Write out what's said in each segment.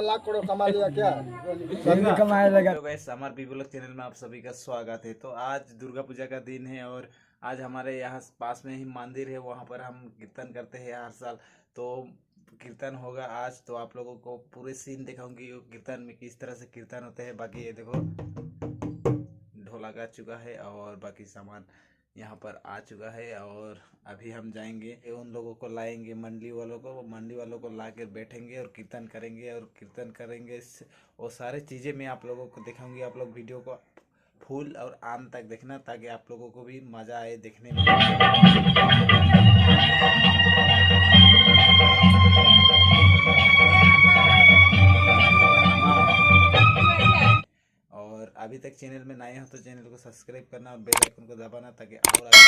लाख करोड़ कमा लिया क्या? कमाया लगा। तो गाइस हमारे बीबीव्लॉग चैनल में आप सभी का स्वागत है। तो आज दुर्गा पूजा का दिन है और आज हमारे यहाँ पास में ही मंदिर है, वहाँ पर हम कीर्तन करते हैं हर साल। तो कीर्तन होगा आज, तो आप लोगों को पूरे सीन दिखाऊंगी कीर्तन में किस तरह से कीर्तन होते हैं। बाकी ये देखो ढोलक आ चुका है और बाकी सामान यहाँ पर आ चुका है और अभी हम जाएंगे उन लोगों को लाएंगे, मंडी वालों को ला कर बैठेंगे और कीर्तन करेंगे और सारे चीज़ें मैं आप लोगों को दिखाऊंगी। आप लोग वीडियो को फुल और आम तक देखना ताकि आप लोगों को भी मज़ा आए देखने में। और अभी तक चैनल में नए हो तो चैनल को सब्सक्राइब करना और बेल आइकन को दबाना ताकि और आगे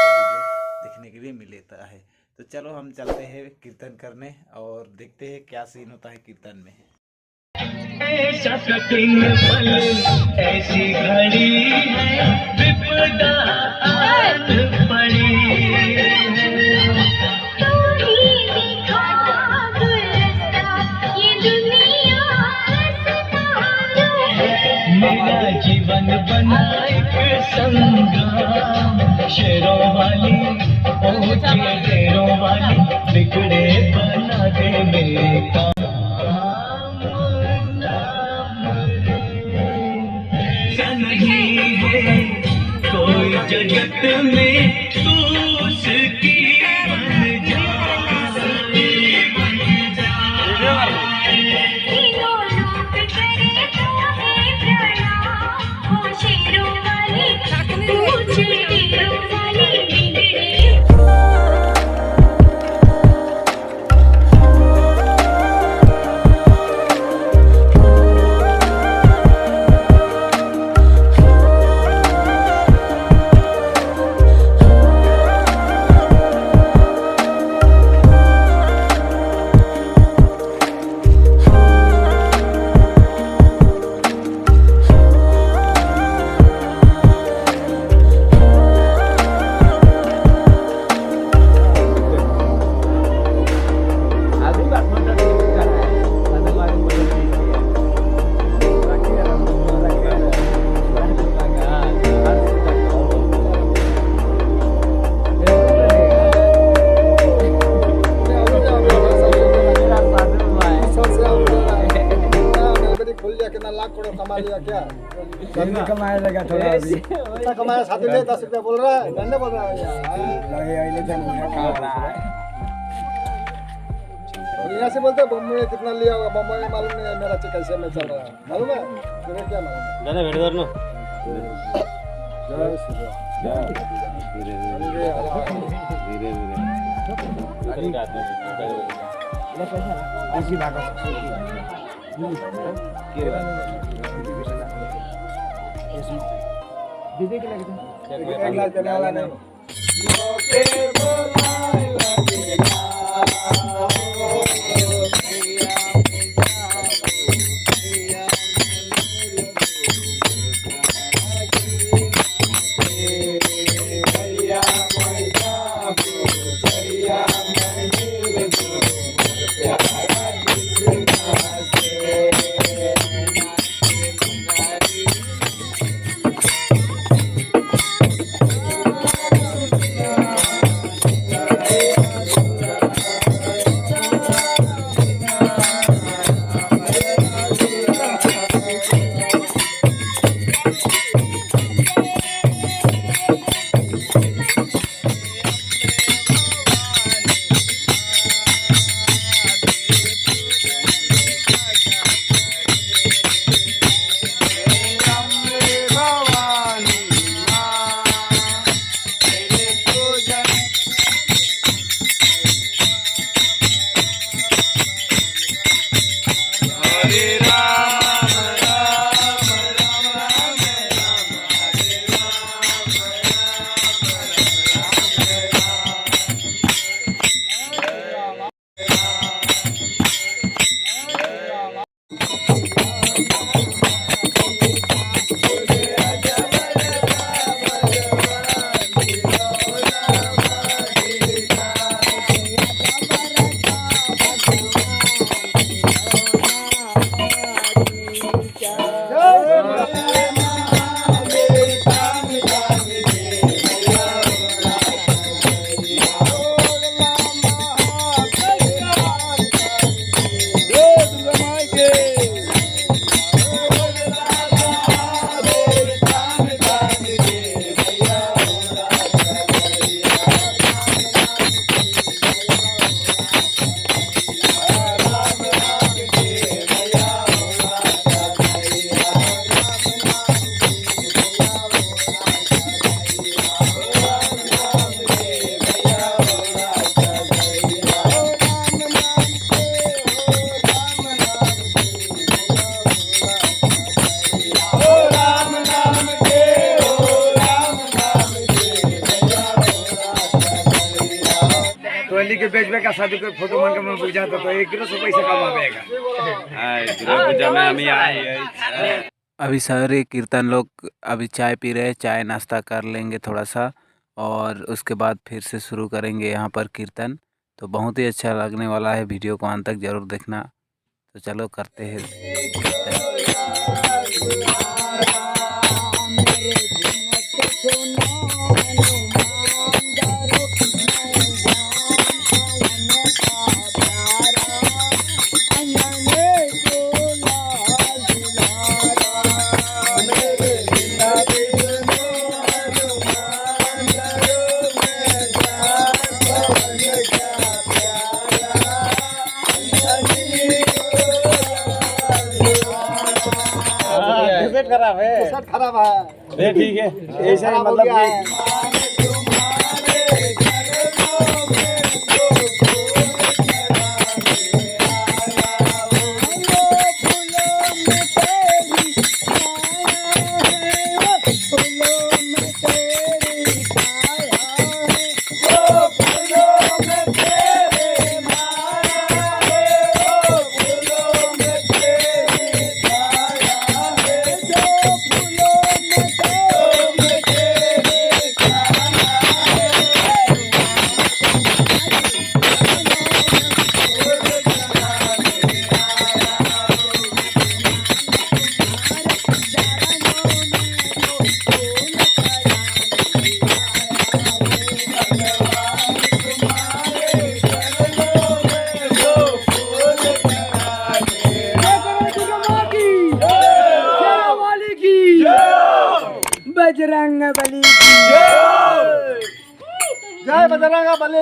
वीडियो देखने के लिए मिलता है। तो चलो हम चलते हैं कीर्तन करने और देखते हैं क्या सीन होता है कीर्तन में। ऐसा कठिन पल ऐसी घड़ी है, विपदा आन पड़ी मेरा जीवन बना एक संग्राम, शेरों वाली ऊंचे डेरों वाली बिगड़े बना दे मेरे काम। नहीं है कोई जगत में तू उसकी बन जा। लाख करोड़ कमा लिया क्या? कमाया लगा थोड़ा अभी कितना कमाया? साथी ले 10 रुपया बोल रहा है, धन्य बोल रहा है यहाँ से बोलते बम्बई में कितना लिया होगा? बम्बई में मालूम नहीं है मेरा कैसे में चल रहा है, मालूम है तुम्हें? क्या मालूम है? दीदी के लगे जी के बेचबे का शादी के फोटो मन के मन बुझ जाता तो 1 किलो से पैसा कमावेगा। दुर्गा पूजा में हम आए अभी सारे कीर्तन लोग अभी चाय पी रहे हैं, चाय नाश्ता कर लेंगे थोड़ा सा और उसके बाद फिर से शुरू करेंगे यहाँ पर कीर्तन। तो बहुत ही अच्छा लगने वाला है, वीडियो को अंत तक ज़रूर देखना। तो चलो करते हैं कीर्तन। खराब है, शर्ट खराब है। ठीक है, ऐसा ही मतलब बजरंग बली की जय, जय बजरंग बली।